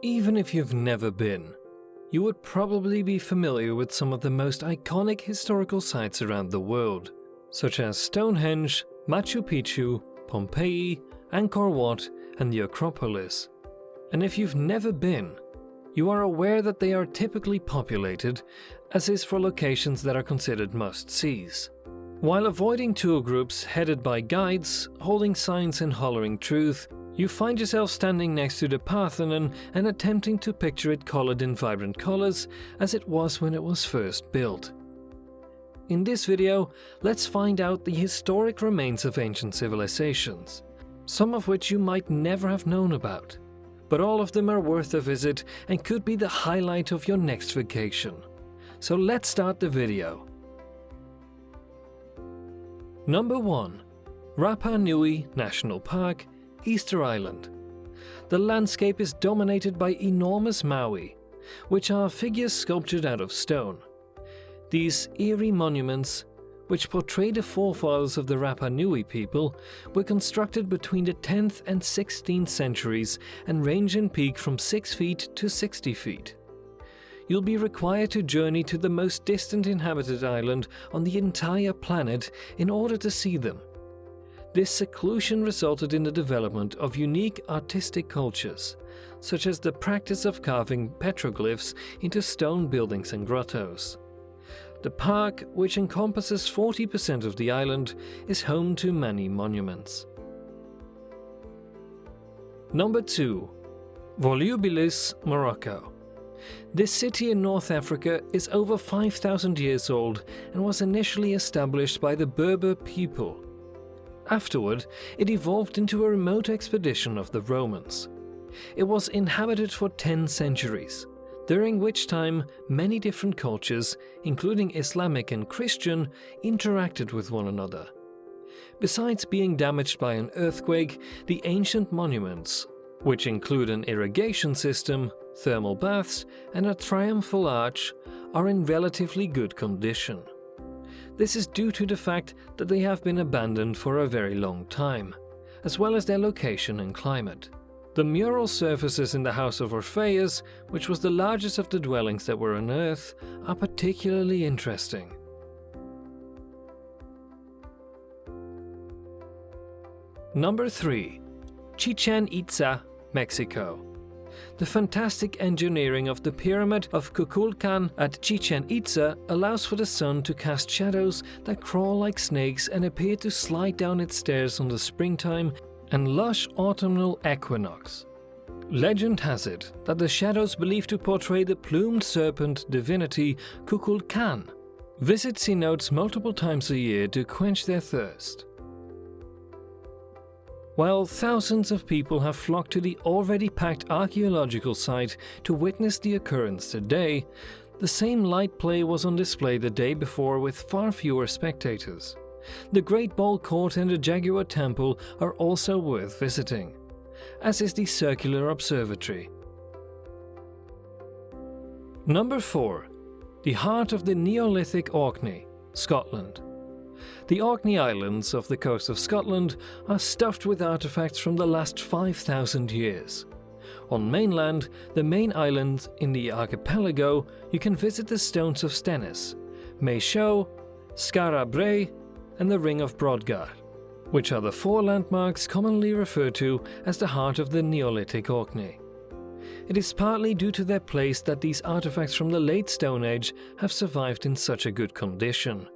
Even if you've never been, you would probably be familiar with some of the most iconic historical sites around the world, such as Stonehenge, Machu Picchu, Pompeii, Angkor Wat, and the Acropolis. And if you've never been, you are aware that they are typically populated, as is for locations that are considered must-sees. While avoiding tour groups headed by guides, holding signs and hollering truth, you find yourself standing next to the Parthenon and attempting to picture it colored in vibrant colors as it was when it was first built. In this video, let's find out the historic remains of ancient civilizations, some of which you might never have known about, but all of them are worth a visit and could be the highlight of your next vacation. So let's start the video. Number 1. Rapa Nui National Park, Easter Island. The landscape is dominated by enormous Maui, which are figures sculptured out of stone. These eerie monuments, which portray the forefathers of the Rapa Nui people, were constructed between the 10th and 16th centuries and range in peak from 6 feet to 60 feet. You'll be required to journey to the most distant inhabited island on the entire planet in order to see them. This seclusion resulted in the development of unique artistic cultures, such as the practice of carving petroglyphs into stone buildings and grottos. The park, which encompasses 40% of the island, is home to many monuments. Number 2. Volubilis, Morocco. This city in North Africa is over 5,000 years old and was initially established by the Berber people. Afterward, it evolved into a remote expedition of the Romans. It was inhabited for 10 centuries, during which time many different cultures, including Islamic and Christian, interacted with one another. Besides being damaged by an earthquake, the ancient monuments, which include an irrigation system, thermal baths, and a triumphal arch, are in relatively good condition. This is due to the fact that they have been abandoned for a very long time, as well as their location and climate. The mural surfaces in the House of Orpheus, which was the largest of the dwellings that were unearthed, are particularly interesting. Number 3. Chichén Itzá, Mexico. The fantastic engineering of the Pyramid of Kukulkan at Chichén Itzá allows for the sun to cast shadows that crawl like snakes and appear to slide down its stairs on the springtime and lush autumnal equinox. Legend has it that the shadows believed to portray the plumed serpent divinity Kukulkan visit cenotes multiple times a year to quench their thirst. While thousands of people have flocked to the already packed archaeological site to witness the occurrence today, the same light play was on display the day before with far fewer spectators. The Great Ball Court and the Jaguar Temple are also worth visiting, as is the Circular Observatory. Number 4. The heart of the Neolithic Orkney, Scotland. The Orkney Islands off the coast of Scotland are stuffed with artifacts from the last 5,000 years. On mainland, the main island in the archipelago, you can visit the stones of Stennis, Maeshowe, Skara Brae, and the Ring of Brodgar, which are the 4 landmarks commonly referred to as the heart of the Neolithic Orkney. It is partly due to their place that these artifacts from the late Stone Age have survived in such a good condition.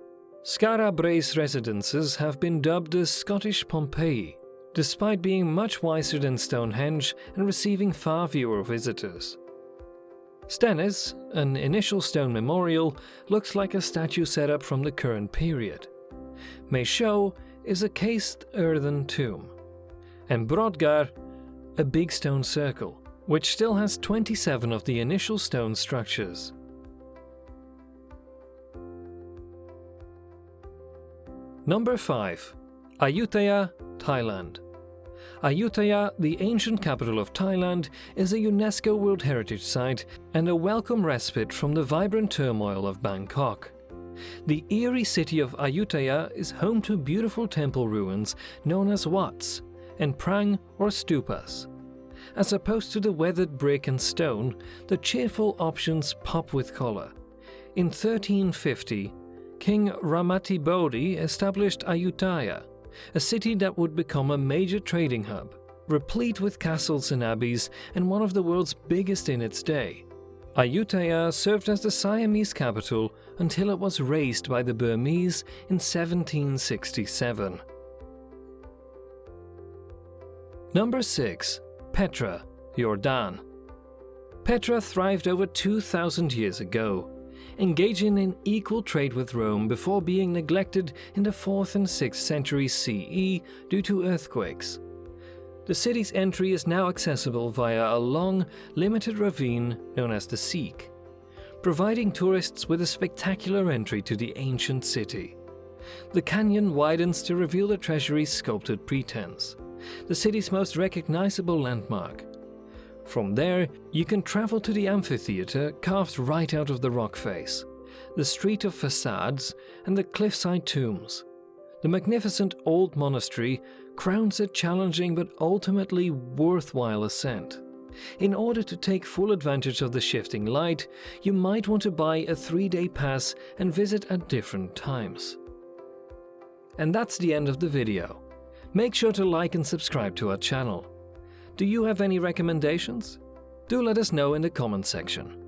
Skara Brae's residences have been dubbed the Scottish Pompeii, despite being much wiser than Stonehenge and receiving far fewer visitors. Stennis, an initial stone memorial, looks like a statue set up from the current period. Maeshowe is a cased earthen tomb, and Brodgar, a big stone circle, which still has 27 of the initial stone structures. Number 5. AYUTTHAYA, Thailand. AYUTTHAYA, the ancient capital of Thailand, is a UNESCO World Heritage Site and a welcome respite from the vibrant turmoil of Bangkok. The eerie city of AYUTTHAYA is home to beautiful temple ruins known as Wats and Prang or Stupas. As opposed to the weathered brick and stone, the cheerful options pop with color. In 1350, King Ramatibodi established Ayutthaya, a city that would become a major trading hub, replete with castles and abbeys and one of the world's biggest in its day. Ayutthaya served as the Siamese capital until it was razed by the Burmese in 1767. Number 6. Petra, Jordan. Petra thrived over 2,000 years ago, engaging in equal trade with Rome before being neglected in the 4th and 6th centuries CE due to earthquakes. The city's entry is now accessible via a long, limited ravine known as the Seek, providing tourists with a spectacular entry to the ancient city. The canyon widens to reveal the treasury's sculpted pretense, the city's most recognizable landmark. From there, you can travel to the amphitheater carved right out of the rock face, the street of facades, and the cliffside tombs. The magnificent old monastery crowns a challenging but ultimately worthwhile ascent. In order to take full advantage of the shifting light, you might want to buy a 3-day pass and visit at different times. And that's the end of the video. Make sure to like and subscribe to our channel. Do you have any recommendations? Do let us know in the comment section.